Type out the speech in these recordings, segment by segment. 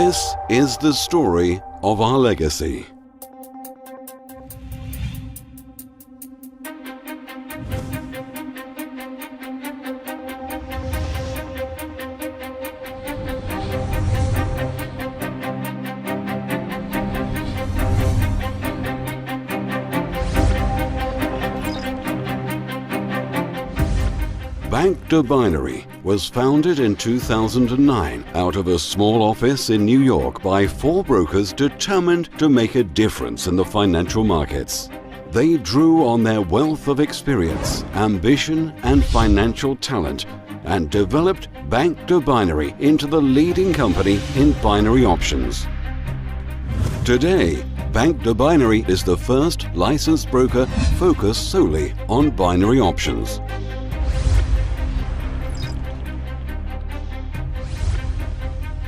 This is the story of our legacy. Bank de Binary was founded in 2009 out of a small office in New York by 4 brokers determined to make a difference in the financial markets. They drew on their wealth of experience, ambition, and financial talent and developed Bank de Binary into the leading company in binary options. Today, Bank de Binary is the first licensed broker focused solely on binary options.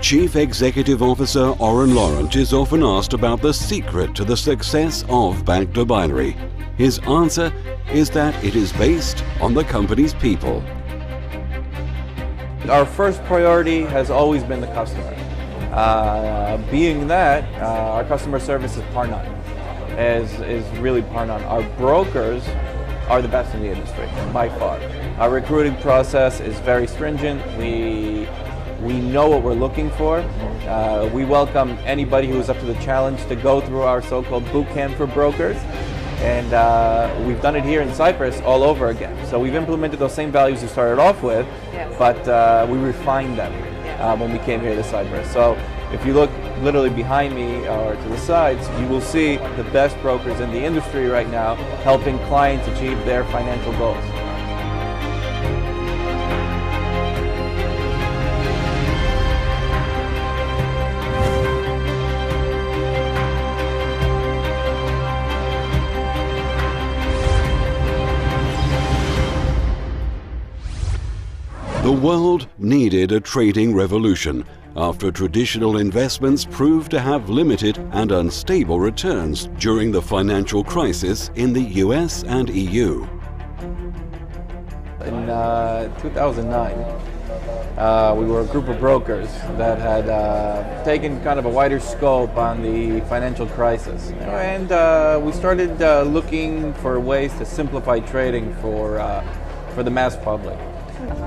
Chief Executive Officer Oren Laurent is often asked about the secret to the success of Bank de Binary. His answer is that it is based on the company's people. Our first priority has always been the customer. Being that, our customer service is par none, is really par none. Our brokers are the best in the industry, by far. Our recruiting process is very stringent. We know what we're looking for. We welcome anybody who is up to the challenge to go through our so-called boot camp for brokers. And we've done it here in Cyprus all over again. So we've implemented those same values we started off with, yes, but we refined them when we came here to Cyprus. So if you look literally behind me or to the sides, you will see the best brokers in the industry right now helping clients achieve their financial goals. The world needed a trading revolution after traditional investments proved to have limited and unstable returns during the financial crisis in the US and EU. In 2009, we were a group of brokers that had taken kind of a wider scope on the financial crisis. And we started looking for ways to simplify trading for the mass public.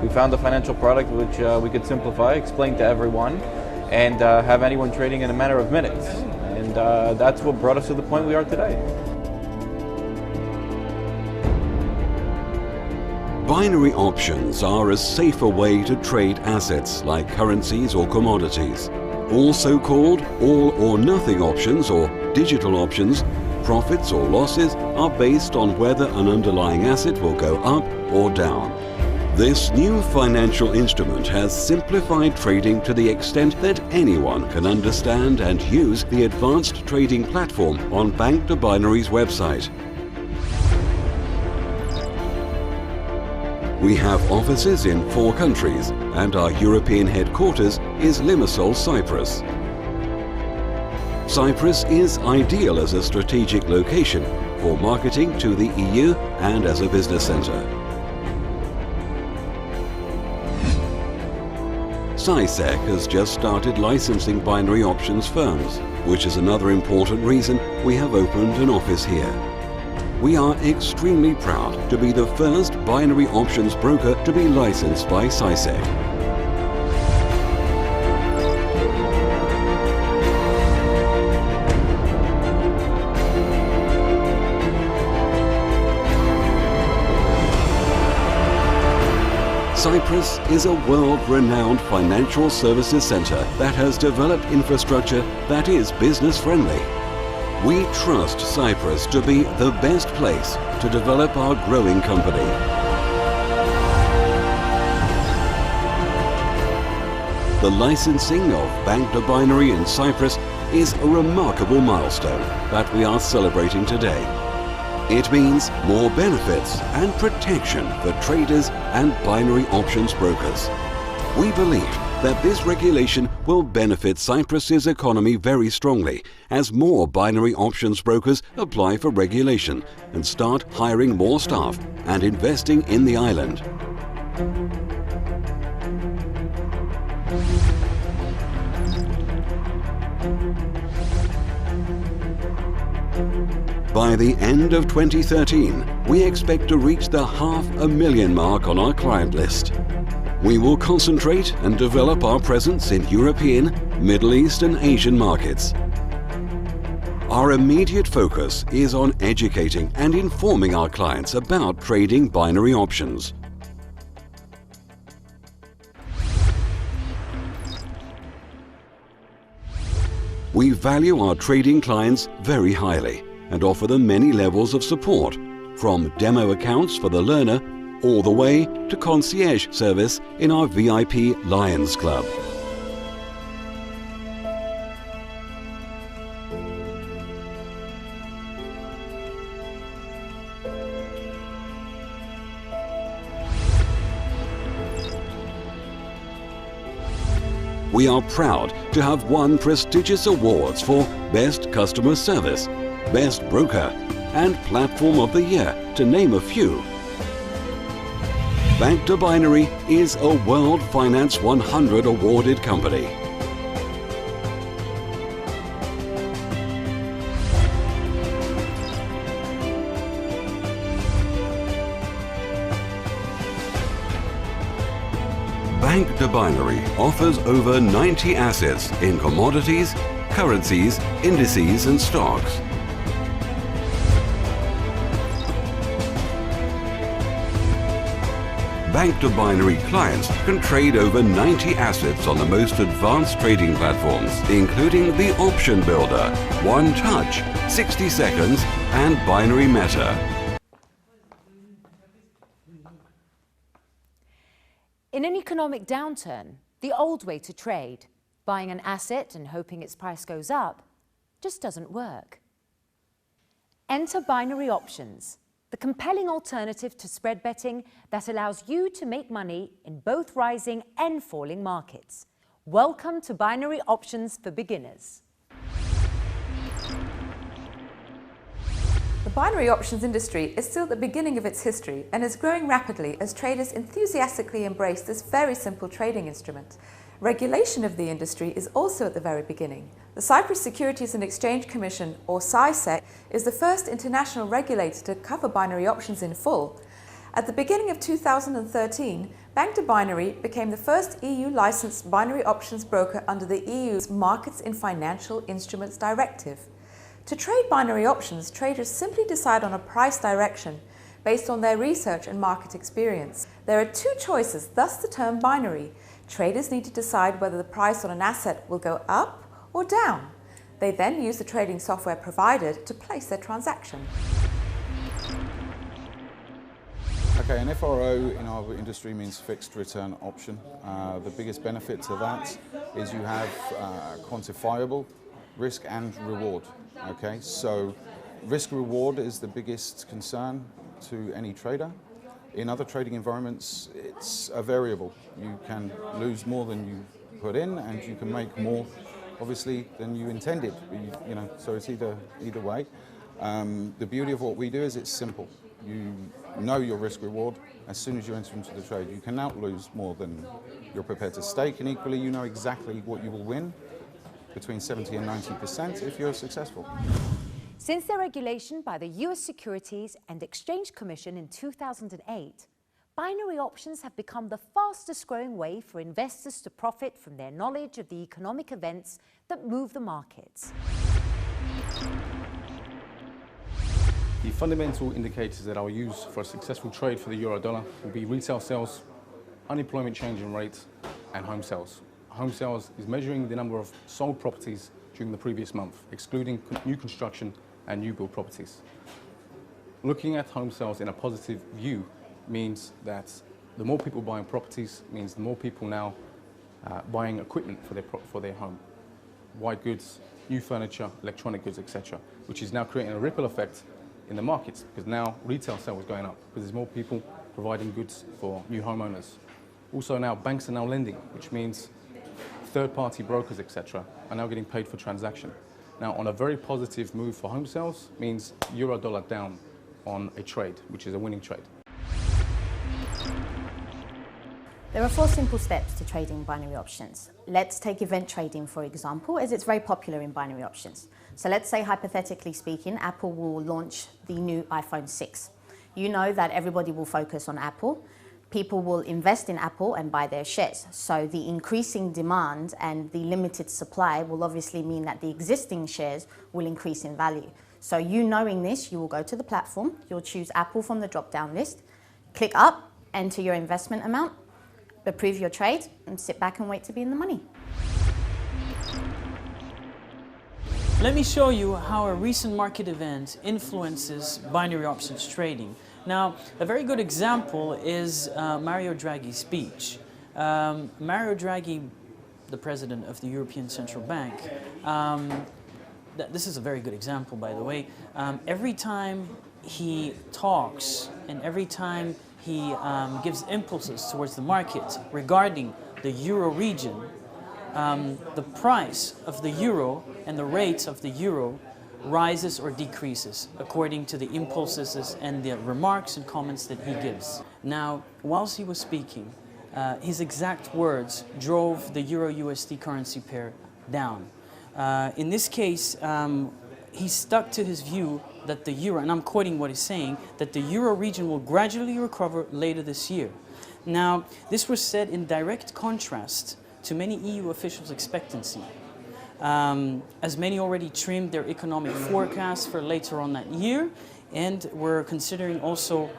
We found a financial product which we could simplify, explain to everyone, and have anyone trading in a matter of minutes. And that's what brought us to the point we are today. Binary options are a safer way to trade assets like currencies or commodities. Also called all-or-nothing options or digital options, profits or losses are based on whether an underlying asset will go up or down. This new financial instrument has simplified trading to the extent that anyone can understand and use the advanced trading platform on Bank de Binary's website. We have offices in 4 countries and our European headquarters is Limassol, Cyprus. Cyprus is ideal as a strategic location for marketing to the EU and as a business center. CySec has just started licensing binary options firms, which is another important reason we have opened an office here. We are extremely proud to be the first binary options broker to be licensed by CySec. Cyprus is a world-renowned financial services center that has developed infrastructure that is business-friendly. We trust Cyprus to be the best place to develop our growing company. The licensing of Bank de Binary in Cyprus is a remarkable milestone that we are celebrating today. It means more benefits and protection for traders and binary options brokers. We believe that this regulation will benefit Cyprus's economy very strongly as more binary options brokers apply for regulation and start hiring more staff and investing in the island. By the end of 2013, we expect to reach the 500,000 mark on our client list. We will concentrate and develop our presence in European, Middle East and Asian markets. Our immediate focus is on educating and informing our clients about trading binary options. We value our trading clients very highly and offer them many levels of support, from demo accounts for the learner all the way to concierge service in our VIP Lions Club. We are proud to have won prestigious awards for Best Customer Service, Best Broker, and Platform of the Year, to name a few. Bank2Binary is a World Finance 100 awarded company. Bank2Binary offers over 90 assets in commodities, currencies, indices and stocks. Bank2Binary clients can trade over 90 assets on the most advanced trading platforms, including the Option Builder, One Touch, 60 Seconds and Binary Meta. In an economic downturn, the old way to trade, buying an asset and hoping its price goes up, just doesn't work. Enter binary options, the compelling alternative to spread betting that allows you to make money in both rising and falling markets. Welcome to binary options for beginners. The binary options industry is still at the beginning of its history and is growing rapidly as traders enthusiastically embrace this very simple trading instrument. Regulation of the industry is also at the very beginning. The Cyprus Securities and Exchange Commission, or CySEC, is the first international regulator to cover binary options in full. At the beginning of 2013, Bank2Binary became the first EU-licensed binary options broker under the EU's Markets in Financial Instruments Directive. To trade binary options, traders simply decide on a price direction based on their research and market experience. There are two choices, thus the term binary. Traders need to decide whether the price on an asset will go up or down. They then use the trading software provided to place their transaction. Okay, an FRO in our industry means fixed return option. The biggest benefit to that is you have quantifiable risk and reward. Okay, so risk reward is the biggest concern to any trader. In other trading environments, it's a variable. You can lose more than you put in, and you can make more, obviously, than you intended. You know, so it's either way. The beauty of what we do is it's simple. You know your risk reward as soon as you enter into the trade. You cannot lose more than you're prepared to stake, and equally, you know exactly what you will win, between 70 and 90% if you're successful. Since their regulation by the US Securities and Exchange Commission in 2008, binary options have become the fastest growing way for investors to profit from their knowledge of the economic events that move the markets. The fundamental indicators that I'll use for a successful trade for the euro-dollar will be retail sales, unemployment changing rate, and home sales. Home sales is measuring the number of sold properties during the previous month, excluding new construction and new build properties. Looking at home sales in a positive view means that the more people buying properties means the more people now buying equipment for their home. White goods, new furniture, electronic goods, etc., which is now creating a ripple effect in the markets, because now retail sales is going up because there's more people providing goods for new homeowners. Also now banks are now lending, which means third-party brokers, etc., are now getting paid for transaction. Now, on a very positive move for home sales means euro-dollar down on a trade, which is a winning trade. There are 4 simple steps to trading binary options. Let's take event trading, for example, as it's very popular in binary options. So let's say, hypothetically speaking, Apple will launch the new iPhone 6. You know that everybody will focus on Apple. People will invest in Apple and buy their shares. So the increasing demand and the limited supply will obviously mean that the existing shares will increase in value. So you knowing this, you will go to the platform, you'll choose Apple from the drop-down list, click up, enter your investment amount, approve your trade, and sit back and wait to be in the money. Let me show you how a recent market event influences binary options trading. Now, a very good example is Mario Draghi's speech. Mario Draghi, the president of the European Central Bank, this is a very good example, by the way. Every time he talks and every time he gives impulses towards the market regarding the euro region, the price of the euro and the rate of the euro rises or decreases according to the impulses and the remarks and comments that he gives. Now, whilst he was speaking, his exact words drove the euro-USD currency pair down. In this case, he stuck to his view that the euro, and I'm quoting what he's saying, that the euro region will gradually recover later this year. Now, this was said in direct contrast to many EU officials' expectancy, as many already trimmed their economic forecasts for later on that year, and were considering also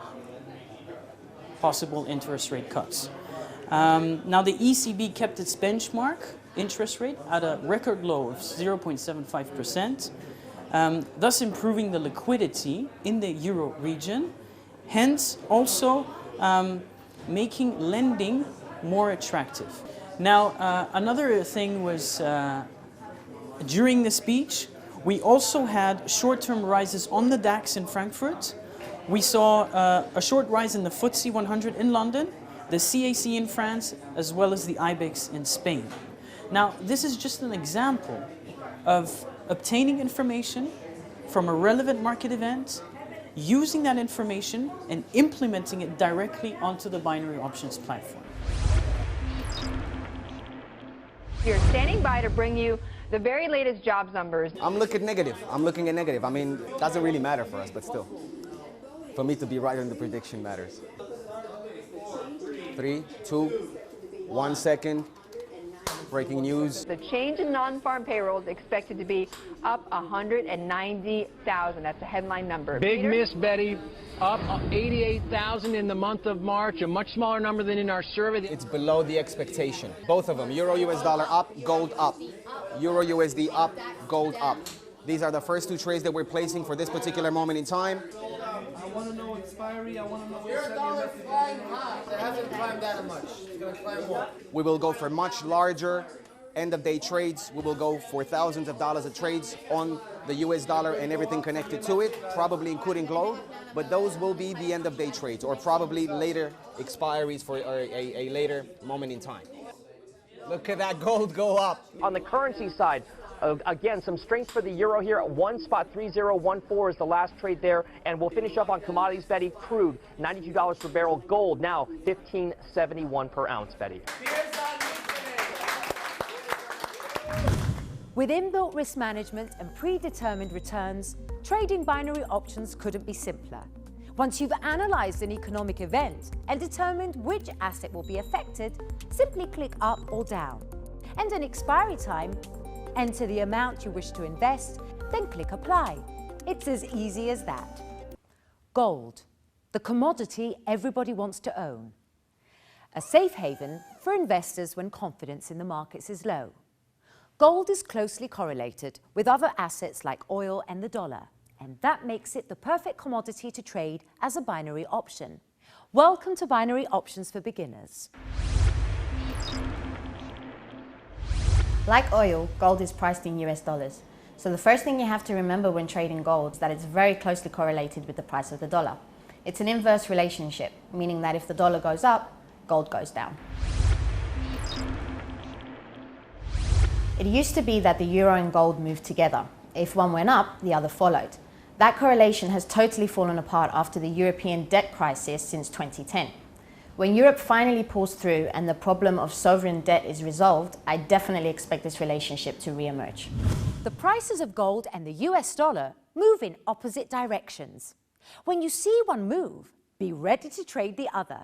possible interest rate cuts. Now, the ECB kept its benchmark interest rate at a record low of 0.75%, thus improving the liquidity in the euro region, hence also making lending more attractive. Now, another thing was, during the speech, we also had short-term rises on the DAX in Frankfurt. We saw a short rise in the FTSE 100 in London, the CAC in France, as well as the IBEX in Spain. Now, this is just an example of obtaining information from a relevant market event, using that information and implementing it directly onto the binary options platform. You're standing by to bring you the very latest jobs numbers. I'm looking negative. I mean, it doesn't really matter for us, but still. For me to be right on the prediction matters. 3, 2, 1 second. Breaking news. The change in non-farm payroll is expected to be up 190,000. That's a headline number. Big Peter? miss, Betty. Up 88,000 in the month of March, a much smaller number than in our survey. It's below the expectation. Both of them. Euro US dollar up, gold up. Euro USD up, gold up. These are the first two trades that we're placing for this particular moment in time. I want to know expiry. I want to know your dollar flying high. It hasn't climbed that much. It's going to climb more. We will go for much larger end-of-day trades. We will go for thousands of dollars of trades on the US dollar and everything connected to it, probably including gold. But those will be the end-of-day trades, or probably later expiries for a later moment in time. Look at that gold go up. On the currency side, again, some strength for the euro here at 1.3014 is the last trade there. And we'll finish up on commodities, Betty. Crude, $92 per barrel. Gold, now $15.71 per ounce, Betty. With inbuilt risk management and predetermined returns, trading binary options couldn't be simpler. Once you've analysed an economic event and determined which asset will be affected, simply click up or down. And an expiry time, enter the amount you wish to invest, then click apply. It's as easy as that. Gold, the commodity everybody wants to own. A safe haven for investors when confidence in the markets is low. Gold is closely correlated with other assets like oil and the dollar, and that makes it the perfect commodity to trade as a binary option. Welcome to Binary Options for Beginners. Like oil, gold is priced in US dollars. So the first thing you have to remember when trading gold is that it's very closely correlated with the price of the dollar. It's an inverse relationship, meaning that if the dollar goes up, gold goes down. It used to be that the euro and gold moved together. If one went up, the other followed. That correlation has totally fallen apart after the European debt crisis since 2010. When Europe finally pulls through and the problem of sovereign debt is resolved, I definitely expect this relationship to re-emerge. The prices of gold and the US dollar move in opposite directions. When you see one move, be ready to trade the other.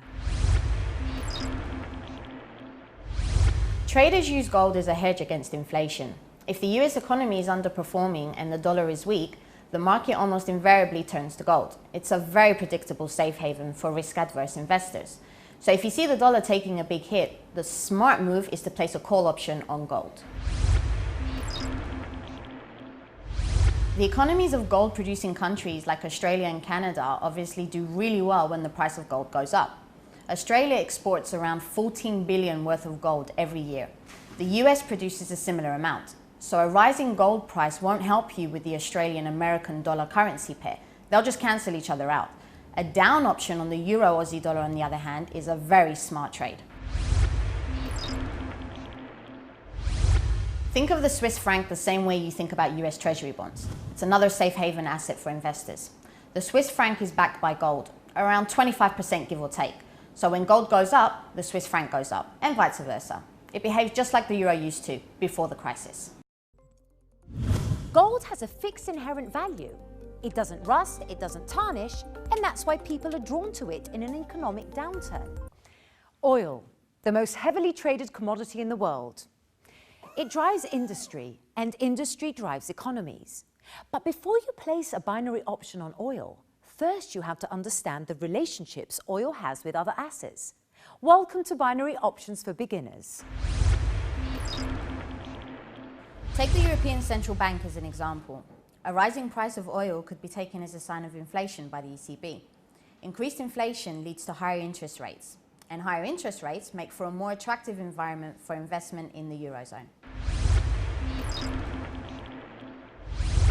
Traders use gold as a hedge against inflation. If the US economy is underperforming and the dollar is weak, the market almost invariably turns to gold. It's a very predictable safe haven for risk-adverse investors. So if you see the dollar taking a big hit, the smart move is to place a call option on gold. The economies of gold-producing countries like Australia and Canada obviously do really well when the price of gold goes up. Australia exports around 14 billion worth of gold every year. The US produces a similar amount. So a rising gold price won't help you with the Australian-American dollar currency pair. They'll just cancel each other out. A down option on the Euro-Aussie dollar, on the other hand, is a very smart trade. Think of the Swiss franc the same way you think about US Treasury bonds. It's another safe haven asset for investors. The Swiss franc is backed by gold, around 25% give or take. So when gold goes up, the Swiss franc goes up, and vice versa. It behaves just like the euro used to before the crisis. Gold has a fixed inherent value. It doesn't rust, it doesn't tarnish, and that's why people are drawn to it in an economic downturn. Oil, the most heavily traded commodity in the world. It drives industry, and industry drives economies. But before you place a binary option on oil, first you have to understand the relationships oil has with other assets. Welcome to Binary Options for Beginners. Take the European Central Bank as an example. A rising price of oil could be taken as a sign of inflation by the ECB. Increased inflation leads to higher interest rates, and higher interest rates make for a more attractive environment for investment in the Eurozone.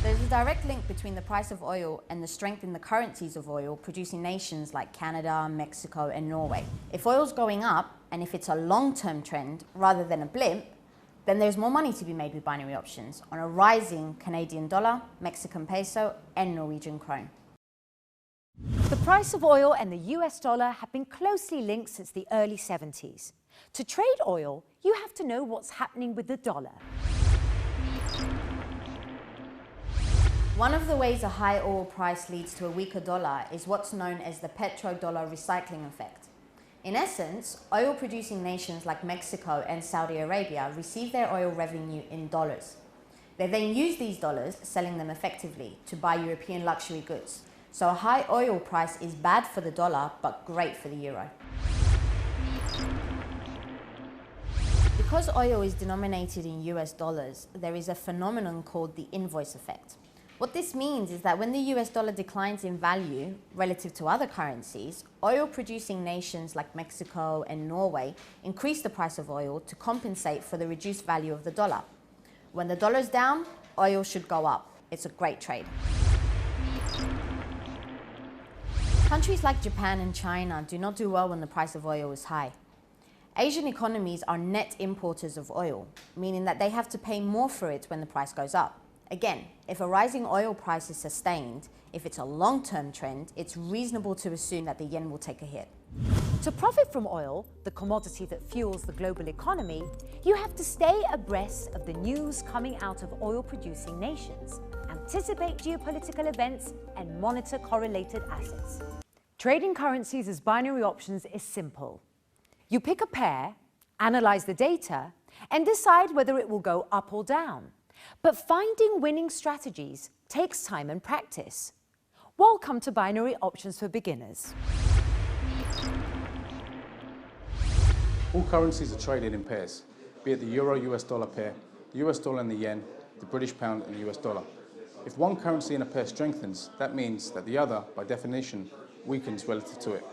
There's a direct link between the price of oil and the strength in the currencies of oil producing nations like Canada, Mexico, and Norway. If oil's going up, and if it's a long-term trend rather than a blip, then there's more money to be made with binary options on a rising Canadian dollar, Mexican peso, and Norwegian krone. The price of oil and the US dollar have been closely linked since the early 70s. To trade oil, you have to know what's happening with the dollar. One of the ways a high oil price leads to a weaker dollar is what's known as the petrodollar recycling effect. In essence, oil-producing nations like Mexico and Saudi Arabia receive their oil revenue in dollars. They then use these dollars, selling them effectively, to buy European luxury goods. So a high oil price is bad for the dollar, but great for the euro. Because oil is denominated in US dollars, there is a phenomenon called the invoice effect. What this means is that when the US dollar declines in value relative to other currencies, oil-producing nations like Mexico and Norway increase the price of oil to compensate for the reduced value of the dollar. When the dollar's down, oil should go up. It's a great trade. Countries like Japan and China do not do well when the price of oil is high. Asian economies are net importers of oil, meaning that they have to pay more for it when the price goes up. Again, if a rising oil price is sustained, if it's a long-term trend, it's reasonable to assume that the yen will take a hit. To profit from oil, the commodity that fuels the global economy, you have to stay abreast of the news coming out of oil-producing nations, anticipate geopolitical events, and monitor correlated assets. Trading currencies as binary options is simple. You pick a pair, analyze the data, and decide whether it will go up or down. But finding winning strategies takes time and practice. Welcome to Binary Options for Beginners. All currencies are traded in pairs, be it the euro-US dollar pair, the US dollar and the yen, the British pound and the US dollar. If one currency in a pair strengthens, that means that the other, by definition, weakens relative to it.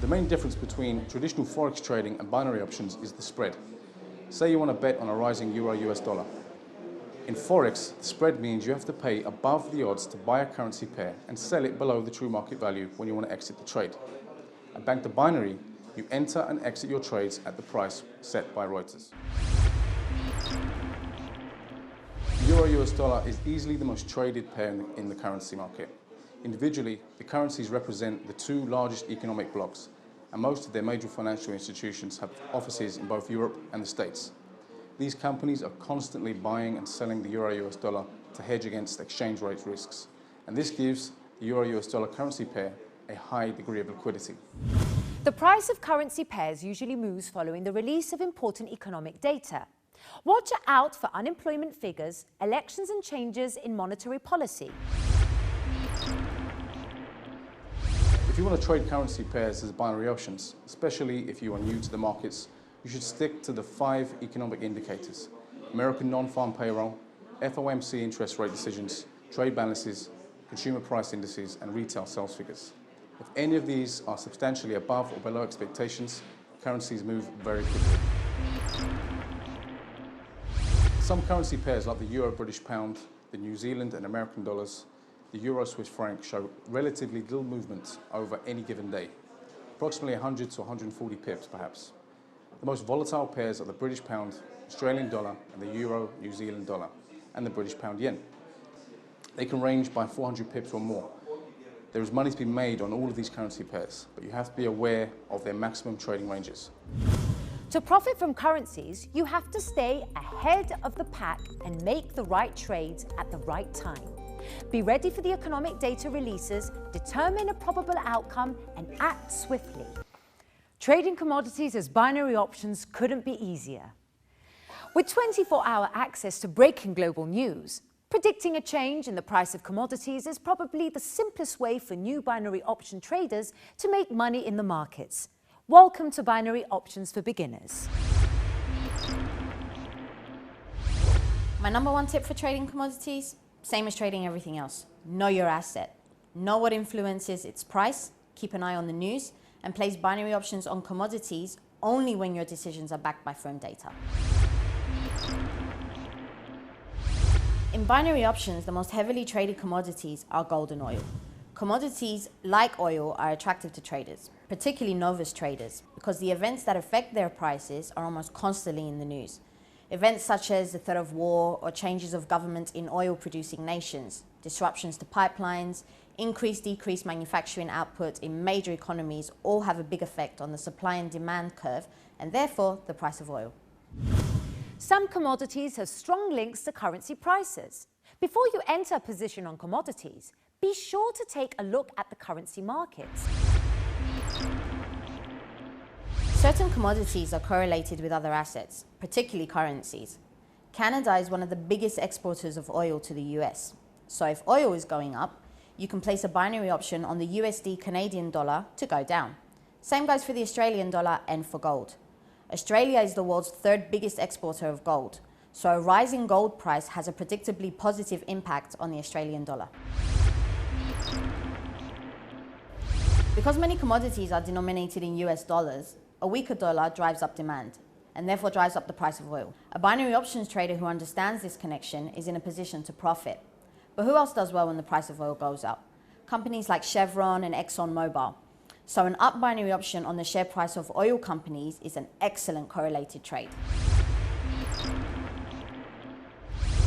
The main difference between traditional forex trading and binary options is the spread. Say you want to bet on a rising euro-US dollar. In forex, the spread means you have to pay above the odds to buy a currency pair and sell it below the true market value when you want to exit the trade. At Bank to Binary, you enter and exit your trades at the price set by Reuters. Euro-US dollar is easily the most traded pair in the currency market. Individually, the currencies represent the two largest economic blocs, and most of their major financial institutions have offices in both Europe and the States. These companies are constantly buying and selling the euro-US dollar to hedge against exchange rate risks, and this gives the euro-US dollar currency pair a high degree of liquidity. The price of currency pairs usually moves following the release of important economic data. Watch out for unemployment figures, elections and changes in monetary policy. If you want to trade currency pairs as binary options, especially if you are new to the markets, you should stick to the 5 economic indicators: American non-farm payroll, FOMC interest rate decisions, trade balances, consumer price indices, and retail sales figures. If any of these are substantially above or below expectations, currencies move very quickly. Some currency pairs like the Euro-British pound, the New Zealand and American dollars, the Euro-Swiss franc show relatively little movement over any given day, approximately 100 to 140 pips perhaps. The most volatile pairs are the British pound, Australian dollar and the Euro New Zealand dollar, and the British pound yen. They can range by 400 pips or more. There is money to be made on all of these currency pairs, but you have to be aware of their maximum trading ranges. To profit from currencies, you have to stay ahead of the pack and make the right trades at the right time. Be ready for the economic data releases, determine a probable outcome, and act swiftly. Trading commodities as binary options couldn't be easier. With 24-hour access to breaking global news, predicting a change in the price of commodities is probably the simplest way for new binary option traders to make money in the markets. Welcome to Binary Options for Beginners. My number one tip for trading commodities, same as trading everything else. Know your asset. Know what influences its price, keep an eye on the news, and place binary options on commodities only when your decisions are backed by firm data. In binary options, the most heavily traded commodities are gold and oil. Commodities like oil are attractive to traders, particularly novice traders, because the events that affect their prices are almost constantly in the news. Events such as the threat of war or changes of government in oil-producing nations, disruptions to pipelines, increased-decreased manufacturing output in major economies all have a big effect on the supply and demand curve and therefore the price of oil. Some commodities have strong links to currency prices. Before you enter a position on commodities, be sure to take a look at the currency markets. Certain commodities are correlated with other assets, particularly currencies. Canada is one of the biggest exporters of oil to the US. So if oil is going up, you can place a binary option on the USD Canadian dollar to go down. Same goes for the Australian dollar and for gold. Australia is the world's 3rd biggest exporter of gold, so a rising gold price has a predictably positive impact on the Australian dollar. Because many commodities are denominated in US dollars, a weaker dollar drives up demand and therefore drives up the price of oil. A binary options trader who understands this connection is in a position to profit. But who else does well when the price of oil goes up? Companies like Chevron and ExxonMobil. So an up binary option on the share price of oil companies is an excellent correlated trade.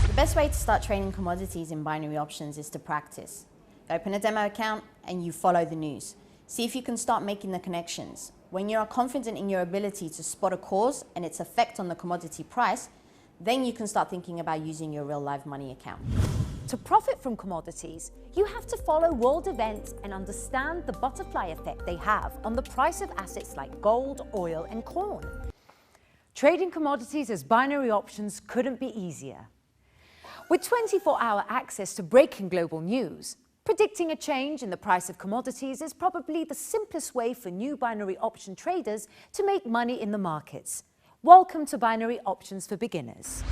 The best way to start trading commodities in binary options is to practice. You open a demo account and you follow the news. See if you can start making the connections. When you are confident in your ability to spot a cause and its effect on the commodity price, then you can start thinking about using your real live money account. To profit from commodities, you have to follow world events and understand the butterfly effect they have on the price of assets like gold, oil, and corn. Trading commodities as binary options couldn't be easier. With 24-hour access to breaking global news, predicting a change in the price of commodities is probably the simplest way for new binary option traders to make money in the markets. Welcome to Binary Options for Beginners.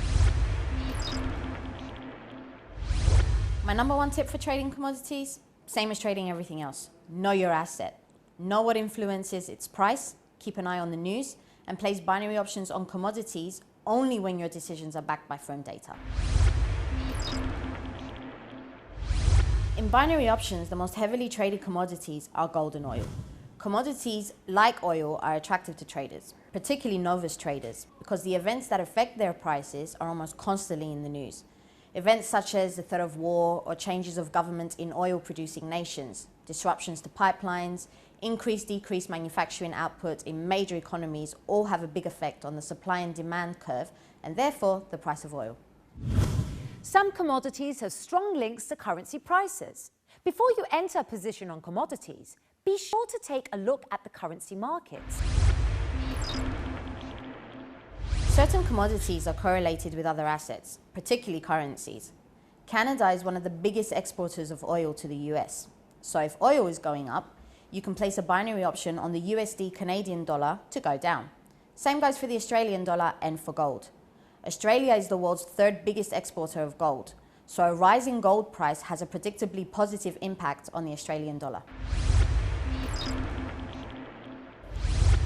My number one tip for trading commodities, same as trading everything else. Know your asset. Know what influences its price, keep an eye on the news, and place binary options on commodities only when your decisions are backed by firm data. In binary options, the most heavily traded commodities are gold and oil. Commodities like oil are attractive to traders, particularly novice traders, because the events that affect their prices are almost constantly in the news. Events such as the threat of war or changes of government in oil-producing nations, disruptions to pipelines, decreased manufacturing output in major economies all have a big effect on the supply and demand curve and therefore the price of oil. Some commodities have strong links to currency prices. Before you enter a position on commodities, be sure to take a look at the currency markets. Certain commodities are correlated with other assets, particularly currencies. Canada is one of the biggest exporters of oil to the US. So if oil is going up, you can place a binary option on the USD Canadian dollar to go down. Same goes for the Australian dollar and for gold. Australia is the world's third biggest exporter of gold, so a rising gold price has a predictably positive impact on the Australian dollar.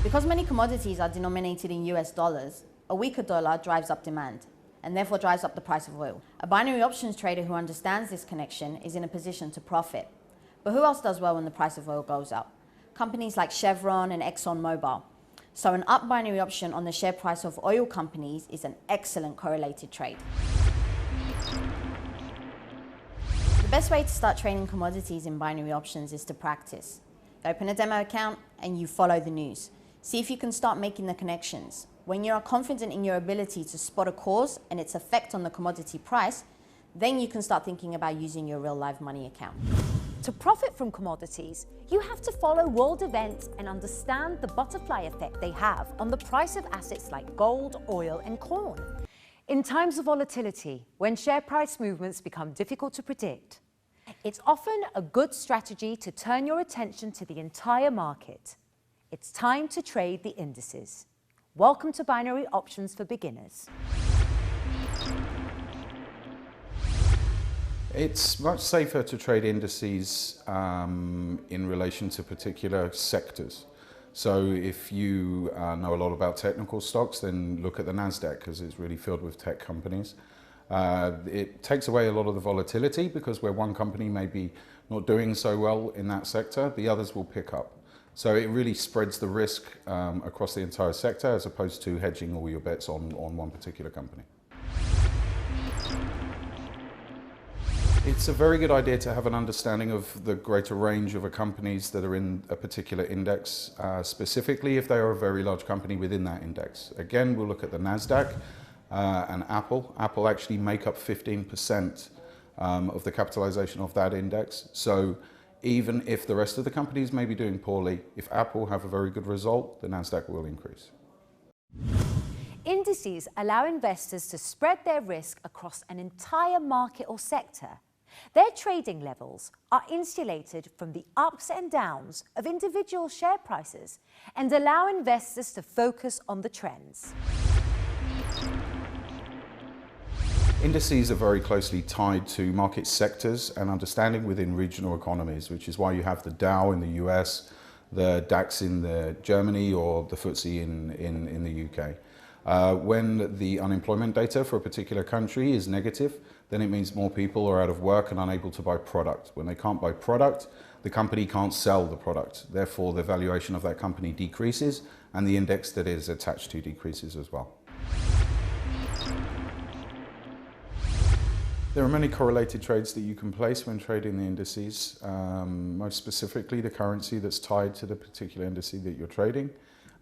Because many commodities are denominated in US dollars, a weaker dollar drives up demand and therefore drives up the price of oil. A binary options trader who understands this connection is in a position to profit. But who else does well when the price of oil goes up? Companies like Chevron and ExxonMobil. So an up binary option on the share price of oil companies is an excellent correlated trade. The best way to start trading commodities in binary options is to practice. Open a demo account and you follow the news. See if you can start making the connections. When you are confident in your ability to spot a cause and its effect on the commodity price, then you can start thinking about using your real live money account. To profit from commodities, you have to follow world events and understand the butterfly effect they have on the price of assets like gold, oil, and corn. In times of volatility, when share price movements become difficult to predict, it's often a good strategy to turn your attention to the entire market. It's time to trade the indices. Welcome to Binary Options for Beginners. It's much safer to trade indices in relation to particular sectors. So if you know a lot about technical stocks, then look at the NASDAQ because it's really filled with tech companies. It takes away a lot of the volatility because where one company may be not doing so well in that sector, the others will pick up. So it really spreads the risk across the entire sector as opposed to hedging all your bets on one particular company. It's a very good idea to have an understanding of the greater range of companies that are in a particular index, specifically if they are a very large company within that index. Again, we'll look at the NASDAQ and Apple. Apple actually make up 15% of the capitalization of that index. So even if the rest of the companies may be doing poorly, if Apple have a very good result, the NASDAQ will increase. Indices allow investors to spread their risk across an entire market or sector. Their trading levels are insulated from the ups and downs of individual share prices and allow investors to focus on the trends. Indices are very closely tied to market sectors and understanding within regional economies, which is why you have the Dow in the US, the DAX in Germany, or the FTSE in the UK. When the unemployment data for a particular country is negative, then it means more people are out of work and unable to buy product. When they can't buy product, the company can't sell the product. Therefore, the valuation of that company decreases and the index that is attached to decreases as well. There are many correlated trades that you can place when trading the indices, most specifically the currency that's tied to the particular indice that you're trading,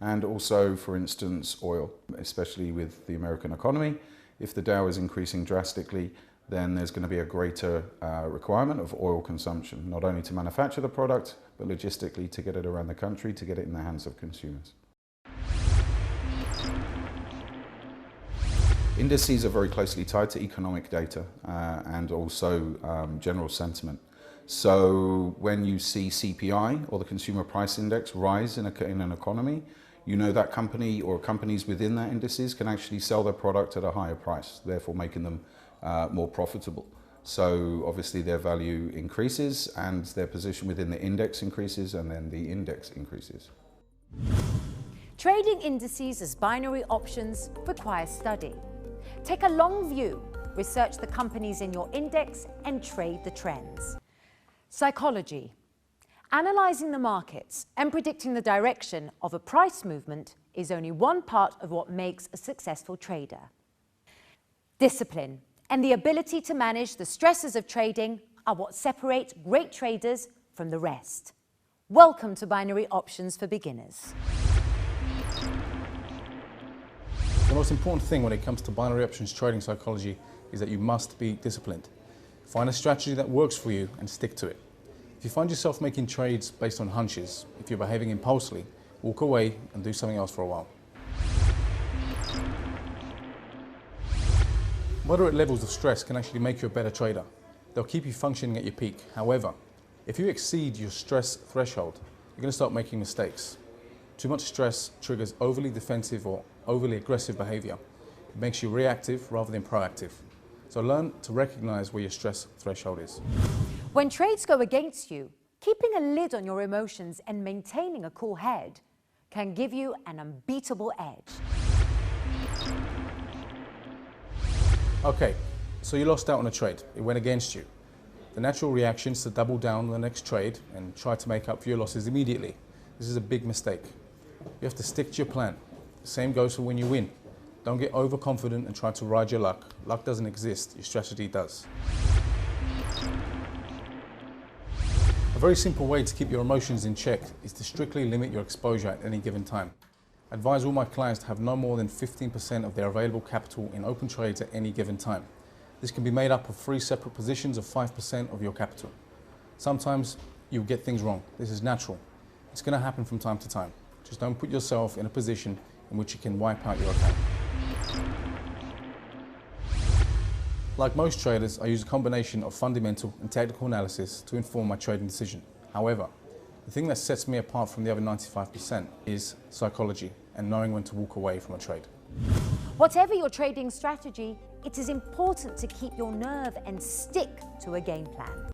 and also, for instance, oil, especially with the American economy. If the Dow is increasing drastically, then there's going to be a greater requirement of oil consumption, not only to manufacture the product, but logistically to get it around the country, to get it in the hands of consumers. Indices are very closely tied to economic data and also general sentiment. So when you see CPI or the Consumer Price Index rise in an economy, you know that company or companies within that indices can actually sell their product at a higher price, therefore making them more profitable. So obviously their value increases and their position within the index increases, and then the index increases. Trading indices as binary options requires study. Take a long view, research the companies in your index, and trade the trends. Psychology. Analyzing the markets and predicting the direction of a price movement is only one part of what makes a successful trader. Discipline and the ability to manage the stresses of trading are what separate great traders from the rest. Welcome to Binary Options for Beginners. The most important thing when it comes to binary options trading psychology is that you must be disciplined. Find a strategy that works for you and stick to it. If you find yourself making trades based on hunches, if you're behaving impulsively, walk away and do something else for a while. Moderate levels of stress can actually make you a better trader. They'll keep you functioning at your peak. However, if you exceed your stress threshold, you're going to start making mistakes. Too much stress triggers overly defensive or overly aggressive behavior. It makes you reactive rather than proactive. So learn to recognize where your stress threshold is. When trades go against you, keeping a lid on your emotions and maintaining a cool head can give you an unbeatable edge. Okay, so you lost out on a trade. It went against you. The natural reaction is to double down on the next trade and try to make up for your losses immediately. This is a big mistake. You have to stick to your plan. The same goes for when you win. Don't get overconfident and try to ride your luck. Luck doesn't exist, your strategy does. A very simple way to keep your emotions in check is to strictly limit your exposure at any given time. I advise all my clients to have no more than 15% of their available capital in open trades at any given time. This can be made up of 3 separate positions of 5% of your capital. Sometimes you'll get things wrong. This is natural. It's going to happen from time to time. Just don't put yourself in a position in which you can wipe out your account. Like most traders, I use a combination of fundamental and technical analysis to inform my trading decision. However, the thing that sets me apart from the other 95% is psychology and knowing when to walk away from a trade. Whatever your trading strategy, it is important to keep your nerve and stick to a game plan.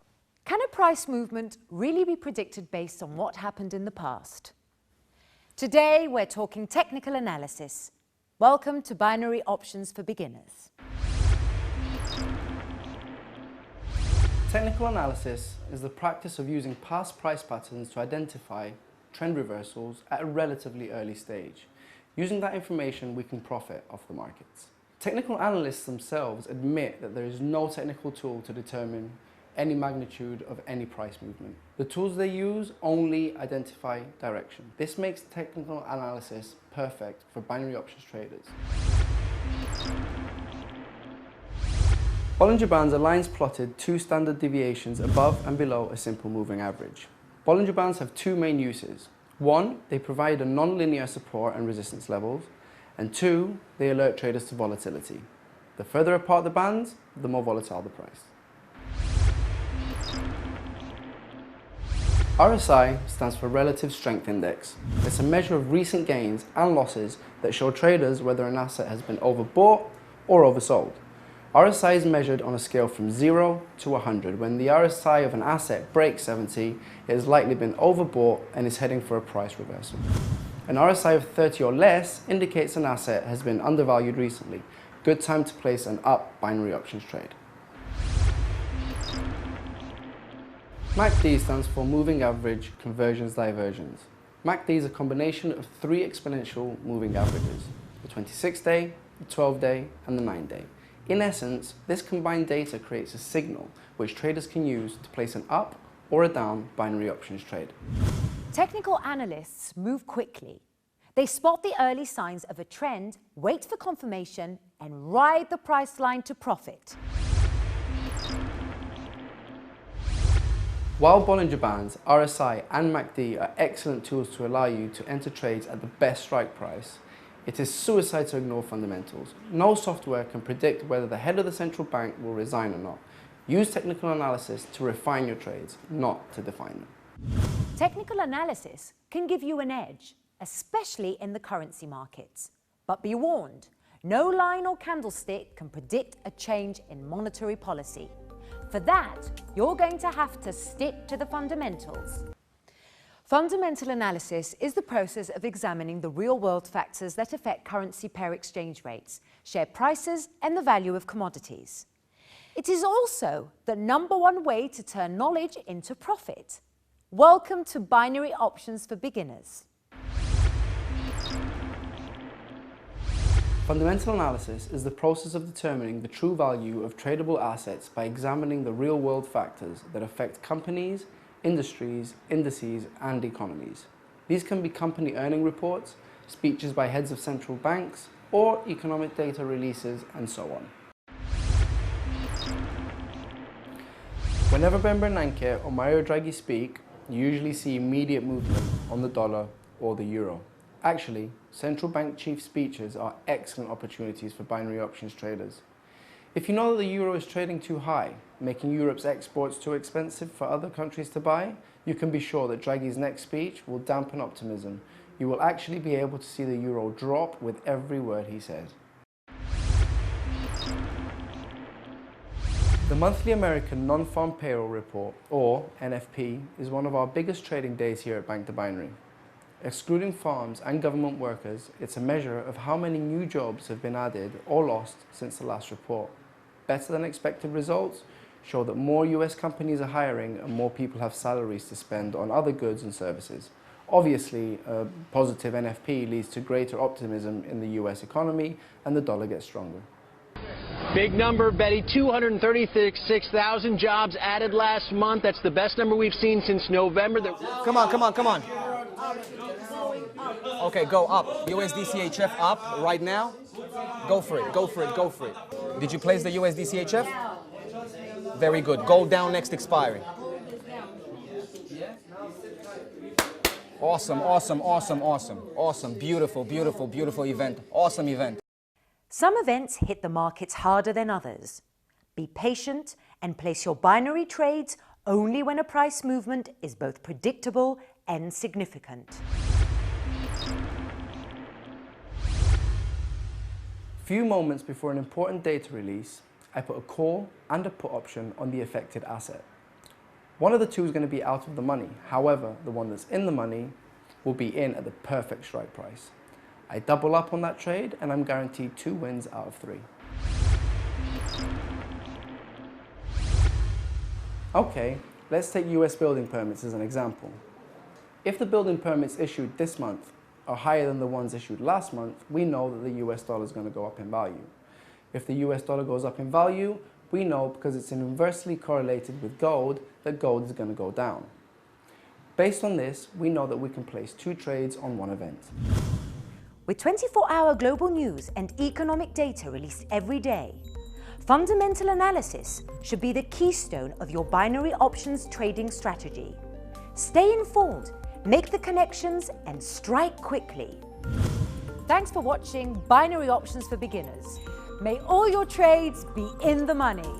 Can a price movement really be predicted based on what happened in the past? Today, we're talking technical analysis. Welcome to Binary Options for Beginners. Technical analysis is the practice of using past price patterns to identify trend reversals at a relatively early stage. Using that information, we can profit off the markets. Technical analysts themselves admit that there is no technical tool to determine any magnitude of any price movement. The tools they use only identify direction. This makes technical analysis perfect for binary options traders. Bollinger Bands are lines plotted 2 standard deviations above and below a simple moving average. Bollinger Bands have 2 main uses. 1, they provide a non-linear support and resistance levels, and 2, they alert traders to volatility. The further apart the bands, the more volatile the price. RSI stands for Relative Strength Index. It's a measure of recent gains and losses that show traders whether an asset has been overbought or oversold. RSI is measured on a scale from 0 to 100. When the RSI of an asset breaks 70, it has likely been overbought and is heading for a price reversal. An RSI of 30 or less indicates an asset has been undervalued recently. Good time to place an up binary options trade. MACD stands for Moving Average Convergence Divergence. MACD is a combination of 3 exponential moving averages: the 26-day, the 12-day, and the 9-day. In essence, this combined data creates a signal which traders can use to place an up or a down binary options trade. Technical analysts move quickly. They spot the early signs of a trend, wait for confirmation, and ride the price line to profit. While Bollinger Bands, RSI, and MACD are excellent tools to allow you to enter trades at the best strike price, it is suicide to ignore fundamentals. No software can predict whether the head of the central bank will resign or not. Use technical analysis to refine your trades, not to define them. Technical analysis can give you an edge, especially in the currency markets. But be warned, no line or candlestick can predict a change in monetary policy. For that, you're going to have to stick to the fundamentals. Fundamental analysis is the process of examining the real-world factors that affect currency pair exchange rates, share prices, and the value of commodities. It is also the #1 way to turn knowledge into profit. Welcome to Binary Options for Beginners. Fundamental analysis is the process of determining the true value of tradable assets by examining the real-world factors that affect companies, industries, indices, and economies. These can be company earning reports, speeches by heads of central banks, or economic data releases, and so on. Whenever Ben Bernanke or Mario Draghi speak, you usually see immediate movement on the dollar or the euro. Actually, central bank chief speeches are excellent opportunities for binary options traders. If you know that the euro is trading too high, making Europe's exports too expensive for other countries to buy, you can be sure that Draghi's next speech will dampen optimism. You will actually be able to see the euro drop with every word he says. The monthly American Non-Farm Payroll Report, or NFP, is one of our biggest trading days here at Bank the Binary. Excluding farms and government workers, it's a measure of how many new jobs have been added or lost since the last report. Better than expected results show that more US companies are hiring and more people have salaries to spend on other goods and services. Obviously, a positive NFP leads to greater optimism in the US economy and the dollar gets stronger. Big number, Betty. 236,000 jobs added last month. That's the best number we've seen since November. Come on, come on, come on. Okay, go up. USD-CHF up right now. Go for it, go for it, go for it. Did you place the USD-CHF? Very good. Gold down next expiry. Awesome, awesome, awesome, awesome. Awesome, beautiful, beautiful, beautiful event. Awesome event. Some events hit the markets harder than others. Be patient and place your binary trades only when a price movement is both predictable and significant. Few moments before an important data release, I put a call and a put option on the affected asset. One of the two is going to be out of the money. However, the one that's in the money will be in at the perfect strike price. I double up on that trade and I'm guaranteed 2 wins out of 3. Okay, let's take US building permits as an example. If the building permits issued this month are higher than the ones issued last month, we know that the US dollar is going to go up in value. If the US dollar goes up in value, we know because it's inversely correlated with gold that gold is going to go down. Based on this, we know that we can place 2 trades on one event. With 24-hour global news and economic data released every day, fundamental analysis should be the keystone of your binary options trading strategy. Stay informed, make the connections, and strike quickly. Thanks for watching Binary Options for Beginners. May all your trades be in the money.